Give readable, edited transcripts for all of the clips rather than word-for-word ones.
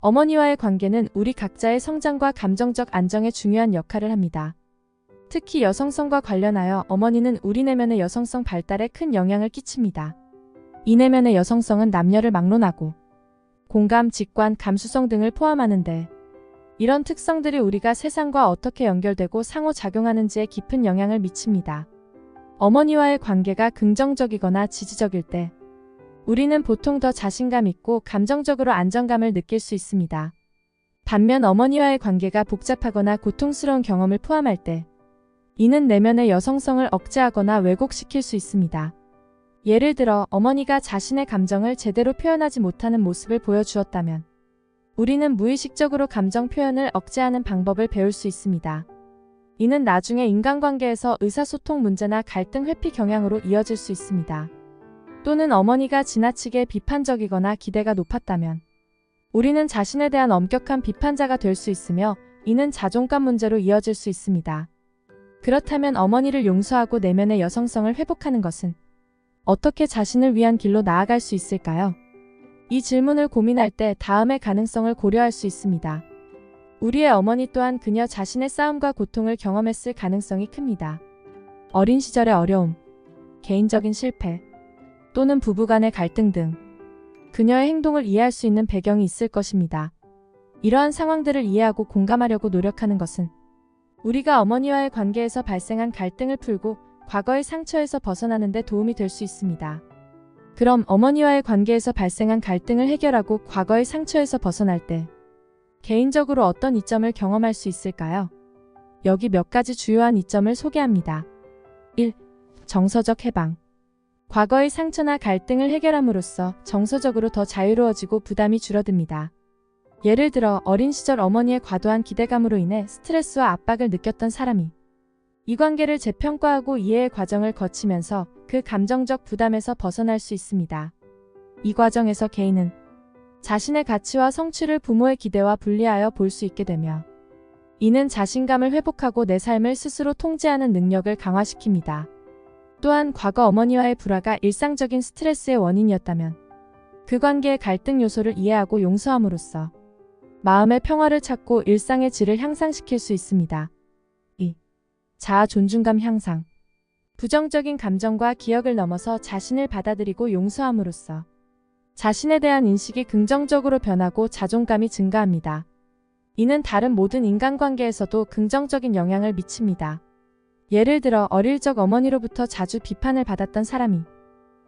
어머니와의 관계는 우리 각자의 성장과 감정적 안정에 중요한 역할을 합니다. 특히 여성성과 관련하여 어머니는 우리 내면의 여성성 발달에 큰 영향을 끼칩니다. 이 내면의 여성성은 남녀를 막론하고 공감, 직관, 감수성 등을 포함하는데 이런 특성들이 우리가 세상과 어떻게 연결되고 상호작용하는지에 깊은 영향을 미칩니다. 어머니와의 관계가 긍정적이거나 지지적일 때 우리는 보통 더 자신감 있고 감정적으로 안정감을 느낄 수 있습니다. 반면 어머니와의 관계가 복잡하거나 고통스러운 경험을 포함할 때 이는 내면의 여성성을 억제하거나 왜곡시킬 수 있습니다. 예를 들어 어머니가 자신의 감정을 제대로 표현하지 못하는 모습을 보여주었다면 우리는 무의식적으로 감정 표현을 억제하는 방법을 배울 수 있습니다. 이는 나중에 인간관계에서 의사소통 문제나 갈등 회피 경향으로 이어질 수 있습니다. 또는 어머니가 지나치게 비판적이거나 기대가 높았다면 우리는 자신에 대한 엄격한 비판자가 될 수 있으며 이는 자존감 문제로 이어질 수 있습니다. 그렇다면 어머니를 용서하고 내면의 여성성을 회복하는 것은 어떻게 자신을 위한 길로 나아갈 수 있을까요? 이 질문을 고민할 때 다음의 가능성을 고려할 수 있습니다. 우리의 어머니 또한 그녀 자신의 싸움과 고통을 경험했을 가능성이 큽니다. 어린 시절의 어려움, 개인적인 실패, 또는 부부간의 갈등 등 그녀의 행동을 이해할 수 있는 배경이 있을 것입니다. 이러한 상황들을 이해하고 공감하려고 노력하는 것은 우리가 어머니와의 관계에서 발생한 갈등을 풀고 과거의 상처에서 벗어나는 데 도움이 될 수 있습니다. 그럼 어머니와의 관계에서 발생한 갈등을 해결하고 과거의 상처에서 벗어날 때 개인적으로 어떤 이점을 경험할 수 있을까요? 여기 몇 가지 주요한 이점을 소개합니다. 1. 정서적 해방. 과거의 상처나 갈등을 해결함으로써 정서적으로 더 자유로워지고 부담이 줄어듭니다. 예를 들어 어린 시절 어머니의 과도한 기대감으로 인해 스트레스와 압박을 느꼈던 사람이 이 관계를 재평가하고 이해의 과정을 거치면서 그 감정적 부담에서 벗어날 수 있습니다. 이 과정에서 개인은 자신의 가치와 성취를 부모의 기대와 분리하여 볼 수 있게 되며 이는 자신감을 회복하고 내 삶을 스스로 통제하는 능력을 강화시킵니다. 또한 과거 어머니와의 불화가 일상적인 스트레스의 원인이었다면 그 관계의 갈등 요소를 이해하고 용서함으로써 마음의 평화를 찾고 일상의 질을 향상시킬 수 있습니다. 2. 자아 존중감 향상. 부정적인 감정과 기억을 넘어서 자신을 받아들이고 용서함으로써 자신에 대한 인식이 긍정적으로 변하고 자존감이 증가합니다. 이는 다른 모든 인간관계에서도 긍정적인 영향을 미칩니다. 예를 들어 어릴 적 어머니로부터 자주 비판을 받았던 사람이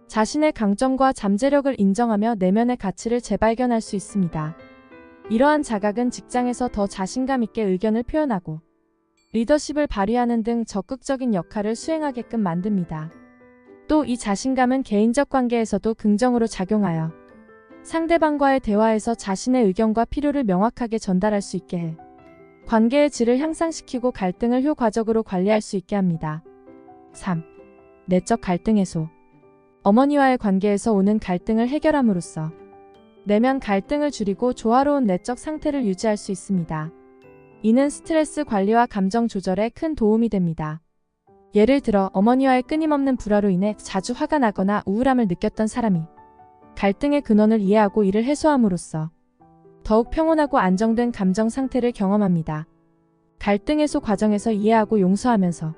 자신의 강점과 잠재력을 인정하며 내면의 가치를 재발견할 수 있습니다. 이러한 자각은 직장에서 더 자신감 있게 의견을 표현하고 리더십을 발휘하는 등 적극적인 역할을 수행하게끔 만듭니다. 또 이 자신감은 개인적 관계에서도 긍정으로 작용하여 상대방과의 대화에서 자신의 의견과 필요를 명확하게 전달할 수 있게 해 관계의 질을 향상시키고 갈등을 효과적으로 관리할 수 있게 합니다. 3. 내적 갈등 해소. 어머니와의 관계에서 오는 갈등을 해결함으로써 내면 갈등을 줄이고 조화로운 내적 상태를 유지할 수 있습니다. 이는 스트레스 관리와 감정 조절에 큰 도움이 됩니다. 예를 들어 어머니와의 끊임없는 불화로 인해 자주 화가 나거나 우울함을 느꼈던 사람이 갈등의 근원을 이해하고 이를 해소함으로써 더욱 평온하고 안정된 감정 상태를 경험합니다. 갈등 해소 과정에서 이해하고 용서하면서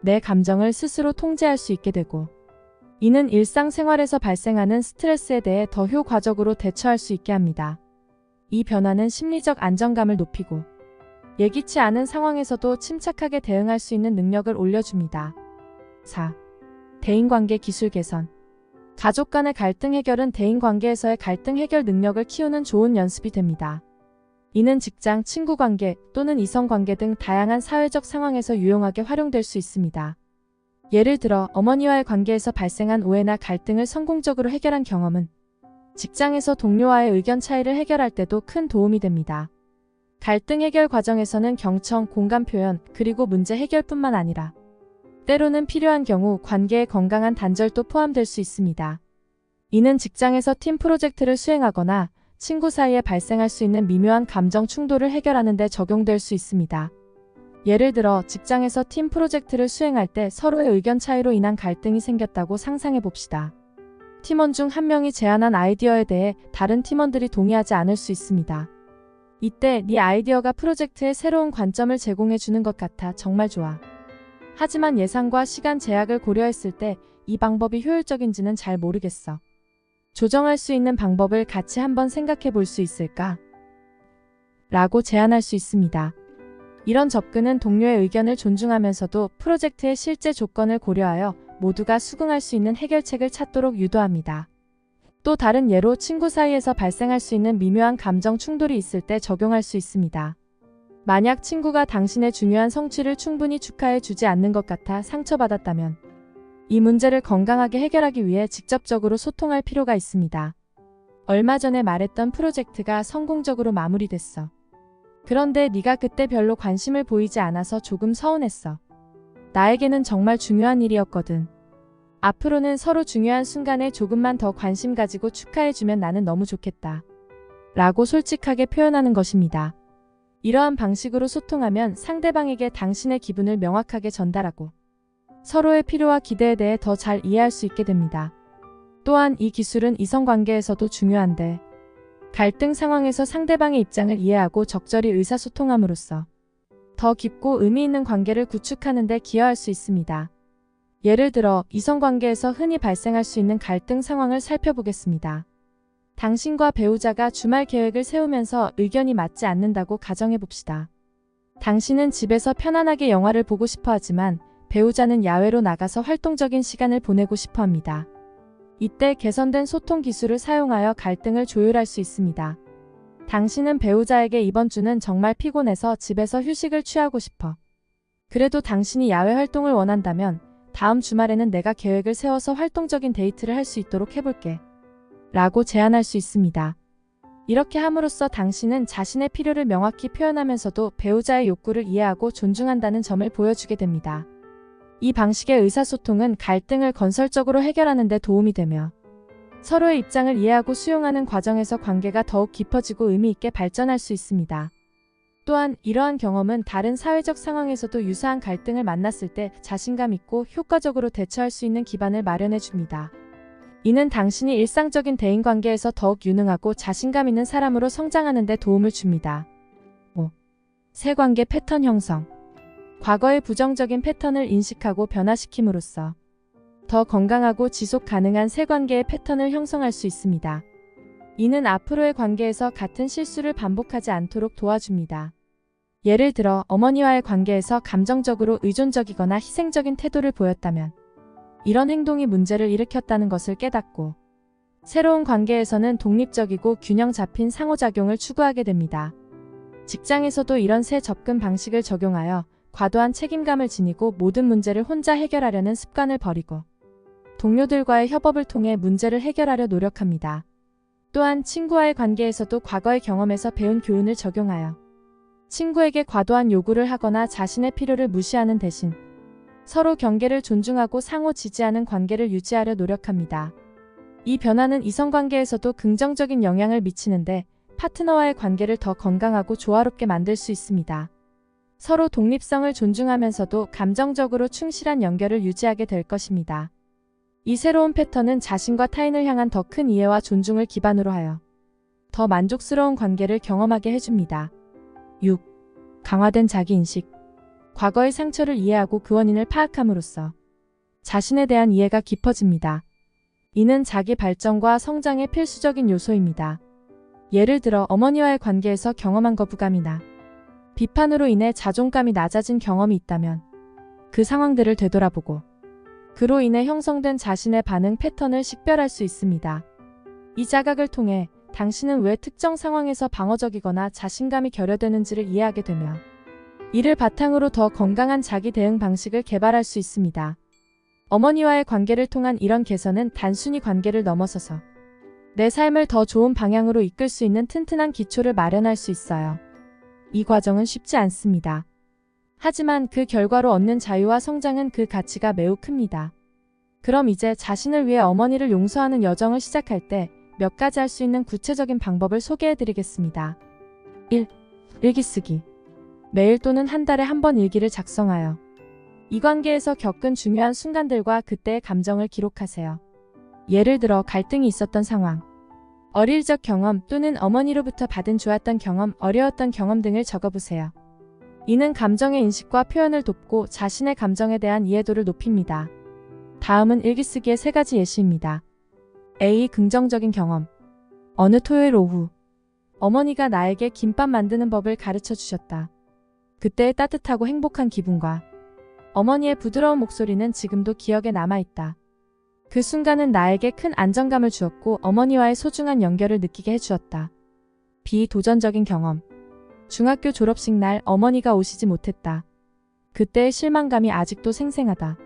내 감정을 스스로 통제할 수 있게 되고 이는 일상생활에서 발생하는 스트레스에 대해 더 효과적으로 대처할 수 있게 합니다. 이 변화는 심리적 안정감을 높이고 예기치 않은 상황에서도 침착하게 대응할 수 있는 능력을 올려줍니다. 4. 대인관계 기술 개선. 가족 간의 갈등 해결은 대인관계에서의 갈등 해결 능력을 키우는 좋은 연습이 됩니다. 이는 직장, 친구관계 또는 이성관계 등 다양한 사회적 상황에서 유용하게 활용될 수 있습니다. 예를 들어 어머니와의 관계에서 발생한 오해나 갈등을 성공적으로 해결한 경험은 직장에서 동료와의 의견 차이를 해결할 때도 큰 도움이 됩니다. 갈등 해결 과정에서는 경청, 공감 표현, 그리고 문제 해결뿐만 아니라 때로는 필요한 경우 관계의 건강한 단절도 포함될 수 있습니다. 이는 직장에서 팀 프로젝트를 수행하거나 친구 사이에 발생할 수 있는 미묘한 감정 충돌을 해결하는 데 적용될 수 있습니다. 예를 들어 직장에서 팀 프로젝트를 수행할 때 서로의 의견 차이로 인한 갈등이 생겼다고 상상해 봅시다. 팀원 중 한 명이 제안한 아이디어에 대해 다른 팀원들이 동의하지 않을 수 있습니다. 이때 네 아이디어가 프로젝트에 새로운 관점을 제공해 주는 것 같아 정말 좋아. 하지만 예산과 시간 제약을 고려했을 때 이 방법이 효율적인지는 잘 모르겠어. 조정할 수 있는 방법을 같이 한번 생각해 볼 수 있을까? 라고 제안할 수 있습니다. 이런 접근은 동료의 의견을 존중하면서도 프로젝트의 실제 조건을 고려하여 모두가 수긍할 수 있는 해결책을 찾도록 유도합니다. 또 다른 예로 친구 사이에서 발생할 수 있는 미묘한 감정 충돌이 있을 때 적용할 수 있습니다. 만약 친구가 당신의 중요한 성취를 충분히 축하해 주지 않는 것 같아 상처받았다면 이 문제를 건강하게 해결하기 위해 직접적으로 소통할 필요가 있습니다. 얼마 전에 말했던 프로젝트가 성공적으로 마무리됐어. 그런데 네가 그때 별로 관심을 보이지 않아서 조금 서운했어. 나에게는 정말 중요한 일이었거든. 앞으로는 서로 중요한 순간에 조금만 더 관심 가지고 축하해주면 나는 너무 좋겠다. 라고 솔직하게 표현하는 것입니다. 이러한 방식으로 소통하면 상대방에게 당신의 기분을 명확하게 전달하고 서로의 필요와 기대에 대해 더 잘 이해할 수 있게 됩니다. 또한 이 기술은 이성관계에서도 중요한데 갈등 상황에서 상대방의 입장을 이해하고 적절히 의사소통함으로써 더 깊고 의미 있는 관계를 구축하는 데 기여할 수 있습니다. 예를 들어 이성관계에서 흔히 발생할 수 있는 갈등 상황을 살펴보겠습니다. 당신과 배우자가 주말 계획을 세우면서 의견이 맞지 않는다고 가정해봅시다. 당신은 집에서 편안하게 영화를 보고 싶어 하지만 배우자는 야외로 나가서 활동적인 시간을 보내고 싶어 합니다. 이때 개선된 소통 기술을 사용하여 갈등을 조율할 수 있습니다. 당신은 배우자에게 이번 주는 정말 피곤해서 집에서 휴식을 취하고 싶어. 그래도 당신이 야외 활동을 원한다면 다음 주말에는 내가 계획을 세워서 활동적인 데이트를 할 수 있도록 해볼게. 라고 제안할 수 있습니다. 이렇게 함으로써 당신은 자신의 필요를 명확히 표현하면서도 배우자의 욕구를 이해하고 존중한다는 점을 보여주게 됩니다. 이 방식의 의사소통은 갈등을 건설적으로 해결하는 데 도움이 되며 서로의 입장을 이해하고 수용하는 과정에서 관계가 더욱 깊어지고 의미 있게 발전할 수 있습니다. 또한 이러한 경험은 다른 사회적 상황에서도 유사한 갈등을 만났을 때 자신감 있고 효과적으로 대처할 수 있는 기반을 마련해 줍니다. 이는 당신이 일상적인 대인관계에서 더욱 유능하고 자신감 있는 사람으로 성장하는 데 도움을 줍니다. 5. 세관계 패턴 형성. 과거의 부정적인 패턴을 인식하고 변화시킴으로써 더 건강하고 지속 가능한 세관계의 패턴을 형성할 수 있습니다. 이는 앞으로의 관계에서 같은 실수를 반복하지 않도록 도와줍니다. 예를 들어 어머니와의 관계에서 감정적으로 의존적이거나 희생적인 태도를 보였다면 이런 행동이 문제를 일으켰다는 것을 깨닫고 새로운 관계에서는 독립적이고 균형 잡힌 상호작용을 추구하게 됩니다. 직장에서도 이런 새 접근 방식을 적용하여 과도한 책임감을 지니고 모든 문제를 혼자 해결하려는 습관을 버리고 동료들과의 협업을 통해 문제를 해결하려 노력합니다. 또한 친구와의 관계에서도 과거의 경험에서 배운 교훈을 적용하여 친구에게 과도한 요구를 하거나 자신의 필요를 무시하는 대신 서로 경계를 존중하고 상호 지지하는 관계를 유지하려 노력합니다. 이 변화는 이성관계에서도 긍정적인 영향을 미치는데 파트너와의 관계를 더 건강하고 조화롭게 만들 수 있습니다. 서로 독립성을 존중하면서도 감정적으로 충실한 연결을 유지하게 될 것입니다. 이 새로운 패턴은 자신과 타인을 향한 더 큰 이해와 존중을 기반으로 하여 더 만족스러운 관계를 경험하게 해줍니다. 6. 강화된 자기인식. 과거의 상처를 이해하고 그 원인을 파악함으로써 자신에 대한 이해가 깊어집니다. 이는 자기 발전과 성장의 필수적인 요소입니다. 예를 들어 어머니와의 관계에서 경험한 거부감이나 비판으로 인해 자존감이 낮아진 경험이 있다면 그 상황들을 되돌아보고 그로 인해 형성된 자신의 반응 패턴을 식별할 수 있습니다. 이 자각을 통해 당신은 왜 특정 상황에서 방어적이거나 자신감이 결여되는지를 이해하게 되며 이를 바탕으로 더 건강한 자기 대응 방식을 개발할 수 있습니다. 어머니와의 관계를 통한 이런 개선은 단순히 관계를 넘어서서 내 삶을 더 좋은 방향으로 이끌 수 있는 튼튼한 기초를 마련할 수 있어요. 이 과정은 쉽지 않습니다. 하지만 그 결과로 얻는 자유와 성장은 그 가치가 매우 큽니다. 그럼 이제 자신을 위해 어머니를 용서하는 여정을 시작할 때 몇 가지 할 수 있는 구체적인 방법을 소개해 드리겠습니다. 1. 일기 쓰기. 매일 또는 한 달에 한 번 일기를 작성하여 이 관계에서 겪은 중요한 순간들과 그때의 감정을 기록하세요. 예를 들어 갈등이 있었던 상황, 어릴 적 경험 또는 어머니로부터 받은 좋았던 경험, 어려웠던 경험 등을 적어보세요. 이는 감정의 인식과 표현을 돕고 자신의 감정에 대한 이해도를 높입니다. 다음은 일기쓰기의 3가지 예시입니다. A. 긍정적인 경험. 어느 토요일 오후 어머니가 나에게 김밥 만드는 법을 가르쳐 주셨다. 그때의 따뜻하고 행복한 기분과 어머니의 부드러운 목소리는 지금도 기억에 남아있다. 그 순간은 나에게 큰 안정감을 주었고 어머니와의 소중한 연결을 느끼게 해주었다. B. 도전적인 경험. 중학교 졸업식 날 어머니가 오시지 못했다. 그때의 실망감이 아직도 생생하다.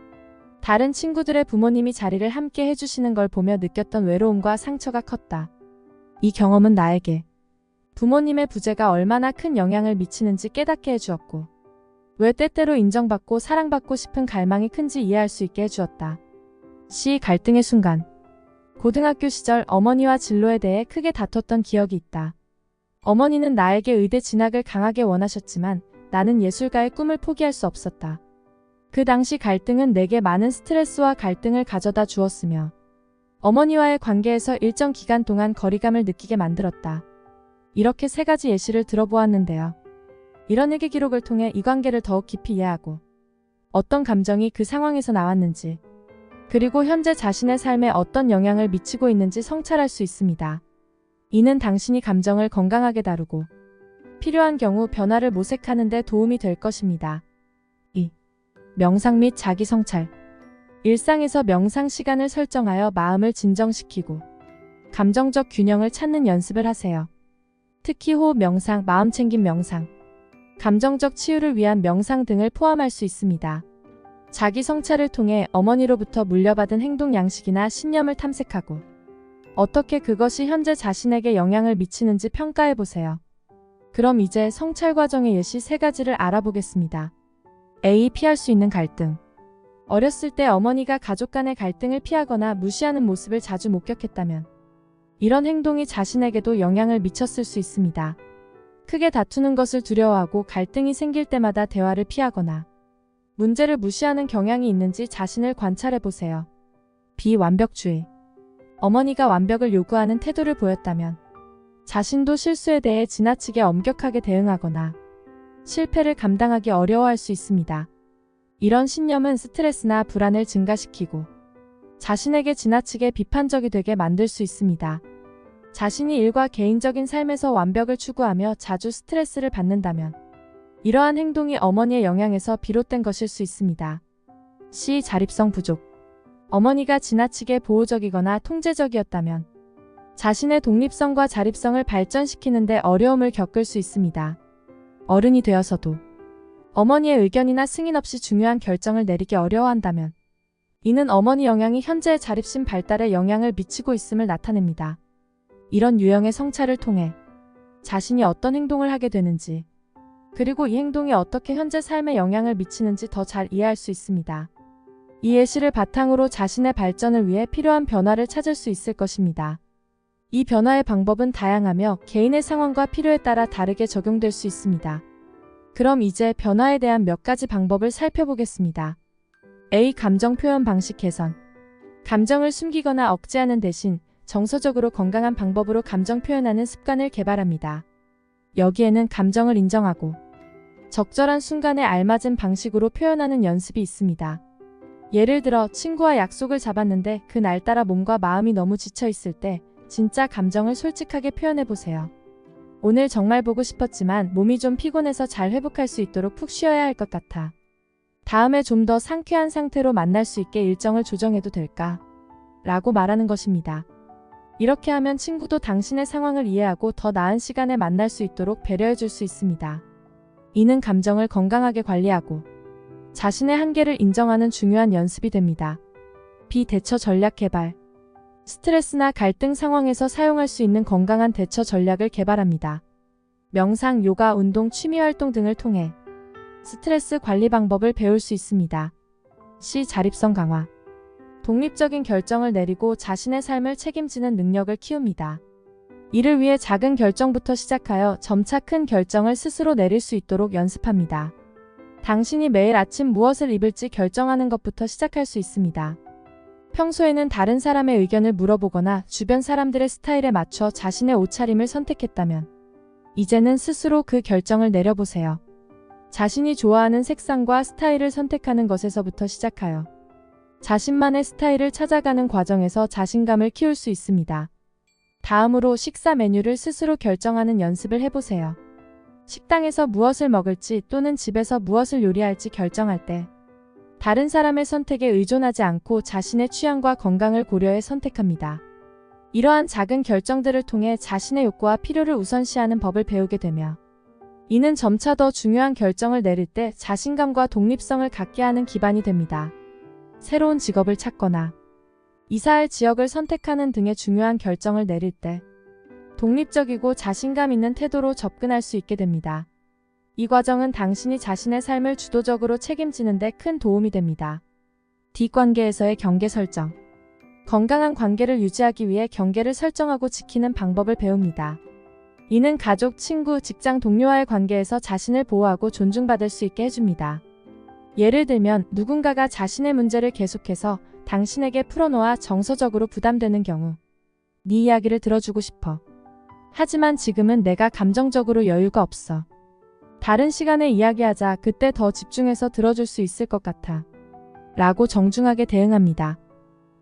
다른 친구들의 부모님이 자리를 함께 해주시는 걸 보며 느꼈던 외로움과 상처가 컸다. 이 경험은 나에게 부모님의 부재가 얼마나 큰 영향을 미치는지 깨닫게 해주었고, 왜 때때로 인정받고 사랑받고 싶은 갈망이 큰지 이해할 수 있게 해주었다. C. 갈등의 순간. 고등학교 시절 어머니와 진로에 대해 크게 다퉜던 기억이 있다. 어머니는 나에게 의대 진학을 강하게 원하셨지만 나는 예술가의 꿈을 포기할 수 없었다. 그 당시 갈등은 내게 많은 스트레스와 갈등을 가져다 주었으며 어머니와의 관계에서 일정 기간 동안 거리감을 느끼게 만들었다. 이렇게 3가지 예시를 들어보았는데요. 이런 일기 기록을 통해 이 관계를 더욱 깊이 이해하고 어떤 감정이 그 상황에서 나왔는지, 그리고 현재 자신의 삶에 어떤 영향을 미치고 있는지 성찰할 수 있습니다. 이는 당신이 감정을 건강하게 다루고 필요한 경우 변화를 모색하는 데 도움이 될 것입니다. 2. 명상 및 자기 성찰. 일상에서 명상 시간을 설정하여 마음을 진정시키고 감정적 균형을 찾는 연습을 하세요. 특히 호흡 명상, 마음챙김 명상, 감정적 치유를 위한 명상 등을 포함할 수 있습니다. 자기 성찰을 통해 어머니로부터 물려받은 행동 양식이나 신념을 탐색하고 어떻게 그것이 현재 자신에게 영향을 미치는지 평가해보세요. 그럼 이제 성찰 과정의 예시 3가지를 알아보겠습니다. A. 피할 수 있는 갈등. 어렸을 때 어머니가 가족 간의 갈등을 피하거나 무시하는 모습을 자주 목격했다면 이런 행동이 자신에게도 영향을 미쳤을 수 있습니다. 크게 다투는 것을 두려워하고 갈등이 생길 때마다 대화를 피하거나 문제를 무시하는 경향이 있는지 자신을 관찰해보세요. B. 완벽주의. 어머니가 완벽을 요구하는 태도를 보였다면 자신도 실수에 대해 지나치게 엄격하게 대응하거나 실패를 감당하기 어려워할 수 있습니다. 이런 신념은 스트레스나 불안을 증가시키고 자신에게 지나치게 비판적이 되게 만들 수 있습니다. 자신이 일과 개인적인 삶에서 완벽을 추구하며 자주 스트레스를 받는다면 이러한 행동이 어머니의 영향에서 비롯된 것일 수 있습니다. C. 자립성 부족. 어머니가 지나치게 보호적이거나 통제적이었다면 자신의 독립성과 자립성을 발전시키는 데 어려움을 겪을 수 있습니다. 어른이 되어서도 어머니의 의견이나 승인 없이 중요한 결정을 내리기 어려워한다면 이는 어머니 영향이 현재의 자립심 발달에 영향을 미치고 있음을 나타냅니다. 이런 유형의 성찰을 통해 자신이 어떤 행동을 하게 되는지, 그리고 이 행동이 어떻게 현재 삶에 영향을 미치는지 더 잘 이해할 수 있습니다. 이 예시를 바탕으로 자신의 발전을 위해 필요한 변화를 찾을 수 있을 것입니다. 이 변화의 방법은 다양하며 개인의 상황과 필요에 따라 다르게 적용될 수 있습니다. 그럼 이제 변화에 대한 몇 가지 방법을 살펴보겠습니다. A. 감정 표현 방식 개선. 감정을 숨기거나 억제하는 대신 정서적으로 건강한 방법으로 감정 표현하는 습관을 개발합니다. 여기에는 감정을 인정하고 적절한 순간에 알맞은 방식으로 표현하는 연습이 있습니다. 예를 들어 친구와 약속을 잡았는데 그날따라 몸과 마음이 너무 지쳐 있을 때 진짜 감정을 솔직하게 표현해보세요. 오늘 정말 보고 싶었지만 몸이 좀 피곤해서 잘 회복할 수 있도록 푹 쉬어야 할 것 같아. 다음에 좀 더 상쾌한 상태로 만날 수 있게 일정을 조정해도 될까? 라고 말하는 것입니다. 이렇게 하면 친구도 당신의 상황을 이해하고 더 나은 시간에 만날 수 있도록 배려해 줄 수 있습니다. 이는 감정을 건강하게 관리하고 자신의 한계를 인정하는 중요한 연습이 됩니다. B. 대처 전략 개발. 스트레스나 갈등 상황에서 사용할 수 있는 건강한 대처 전략을 개발합니다. 명상, 요가, 운동, 취미활동 등을 통해 스트레스 관리 방법을 배울 수 있습니다. C. 자립성 강화. 독립적인 결정을 내리고 자신의 삶을 책임지는 능력을 키웁니다. 이를 위해 작은 결정부터 시작하여 점차 큰 결정을 스스로 내릴 수 있도록 연습합니다. 당신이 매일 아침 무엇을 입을지 결정하는 것부터 시작할 수 있습니다. 평소에는 다른 사람의 의견을 물어보거나 주변 사람들의 스타일에 맞춰 자신의 옷차림을 선택했다면 이제는 스스로 그 결정을 내려보세요. 자신이 좋아하는 색상과 스타일을 선택하는 것에서부터 시작하여 자신만의 스타일을 찾아가는 과정에서 자신감을 키울 수 있습니다. 다음으로 식사 메뉴를 스스로 결정하는 연습을 해보세요. 식당에서 무엇을 먹을지 또는 집에서 무엇을 요리할지 결정할 때 다른 사람의 선택에 의존하지 않고 자신의 취향과 건강을 고려해 선택합니다. 이러한 작은 결정들을 통해 자신의 욕구와 필요를 우선시하는 법을 배우게 되며 이는 점차 더 중요한 결정을 내릴 때 자신감과 독립성을 갖게 하는 기반이 됩니다. 새로운 직업을 찾거나 이사할 지역을 선택하는 등의 중요한 결정을 내릴 때 독립적이고 자신감 있는 태도로 접근할 수 있게 됩니다. 이 과정은 당신이 자신의 삶을 주도적으로 책임지는 데 큰 도움이 됩니다. 뒷관계에서의 경계 설정. 건강한 관계를 유지하기 위해 경계를 설정하고 지키는 방법을 배웁니다. 이는 가족, 친구, 직장 동료와의 관계에서 자신을 보호하고 존중받을 수 있게 해줍니다. 예를 들면 누군가가 자신의 문제를 계속해서 당신에게 풀어놓아 정서적으로 부담되는 경우 네 이야기를 들어주고 싶어. 하지만 지금은 내가 감정적으로 여유가 없어. 다른 시간에 이야기하자. 그때 더 집중해서 들어줄 수 있을 것 같아. 라고 정중하게 대응합니다.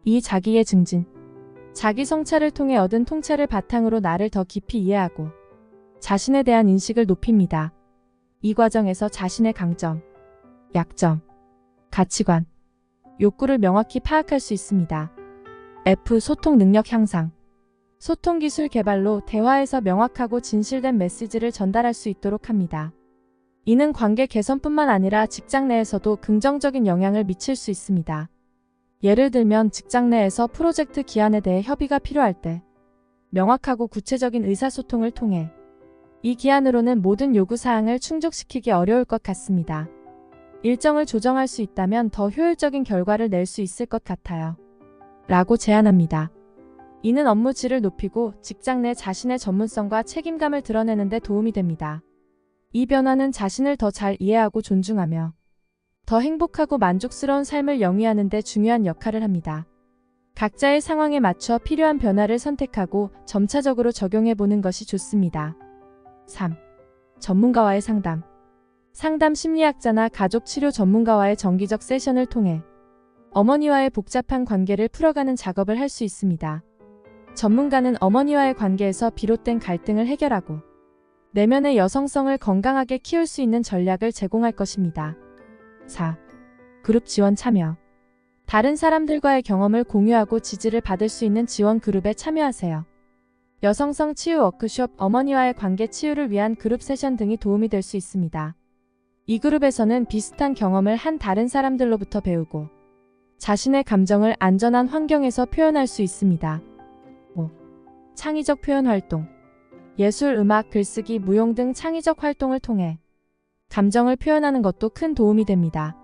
이 자기의 증진. 자기 성찰을 통해 얻은 통찰을 바탕으로 나를 더 깊이 이해하고 자신에 대한 인식을 높입니다. 이 과정에서 자신의 강점, 약점, 가치관, 욕구를 명확히 파악할 수 있습니다. F. 소통 능력 향상. 소통 기술 개발로 대화에서 명확하고 진실된 메시지를 전달할 수 있도록 합니다. 이는 관계 개선뿐만 아니라 직장 내에서도 긍정적인 영향을 미칠 수 있습니다. 예를 들면 직장 내에서 프로젝트 기한에 대해 협의가 필요할 때 명확하고 구체적인 의사소통을 통해 이 기한으로는 모든 요구사항을 충족시키기 어려울 것 같습니다. 일정을 조정할 수 있다면 더 효율적인 결과를 낼 수 있을 것 같아요. 라고 제안합니다. 이는 업무 질을 높이고 직장 내 자신의 전문성과 책임감을 드러내는 데 도움이 됩니다. 이 변화는 자신을 더 잘 이해하고 존중하며 더 행복하고 만족스러운 삶을 영위하는 데 중요한 역할을 합니다. 각자의 상황에 맞춰 필요한 변화를 선택하고 점차적으로 적용해 보는 것이 좋습니다. 3. 전문가와의 상담. 상담 심리학자나 가족 치료 전문가와의 정기적 세션을 통해 어머니와의 복잡한 관계를 풀어가는 작업을 할 수 있습니다. 전문가는 어머니와의 관계에서 비롯된 갈등을 해결하고 내면의 여성성을 건강하게 키울 수 있는 전략을 제공할 것입니다. 4. 그룹 지원 참여. 다른 사람들과의 경험을 공유하고 지지를 받을 수 있는 지원 그룹에 참여하세요. 여성성 치유 워크숍, 어머니와의 관계 치유를 위한 그룹 세션 등이 도움이 될 수 있습니다. 이 그룹에서는 비슷한 경험을 한 다른 사람들로부터 배우고 자신의 감정을 안전한 환경에서 표현할 수 있습니다. 5. 창의적 표현 활동. 예술, 음악, 글쓰기, 무용 등 창의적 활동을 통해 감정을 표현하는 것도 큰 도움이 됩니다.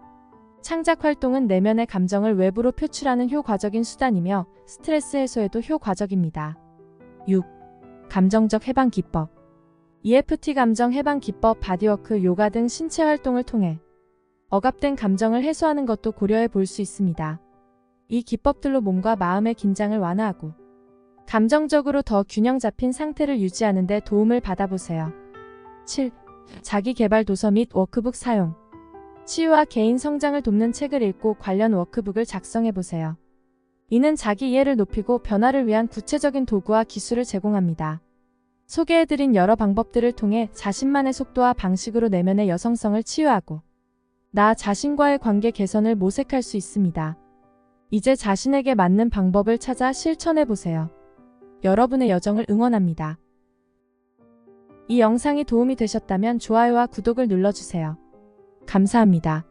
창작 활동은 내면의 감정을 외부로 표출하는 효과적인 수단이며 스트레스 해소에도 효과적입니다. 6. 감정적 해방 기법. EFT 감정 해방 기법, 바디워크, 요가 등 신체 활동을 통해 억압된 감정을 해소하는 것도 고려해 볼 수 있습니다. 이 기법들로 몸과 마음의 긴장을 완화하고 감정적으로 더 균형 잡힌 상태를 유지하는 데 도움을 받아보세요. 7. 자기 개발 도서 및 워크북 사용. 치유와 개인 성장을 돕는 책을 읽고 관련 워크북을 작성해보세요. 이는 자기 이해를 높이고 변화를 위한 구체적인 도구와 기술을 제공합니다. 소개해드린 여러 방법들을 통해 자신만의 속도와 방식으로 내면의 여성성을 치유하고 나 자신과의 관계 개선을 모색할 수 있습니다. 이제 자신에게 맞는 방법을 찾아 실천해보세요. 여러분의 여정을 응원합니다. 이 영상이 도움이 되셨다면 좋아요와 구독을 눌러주세요. 감사합니다.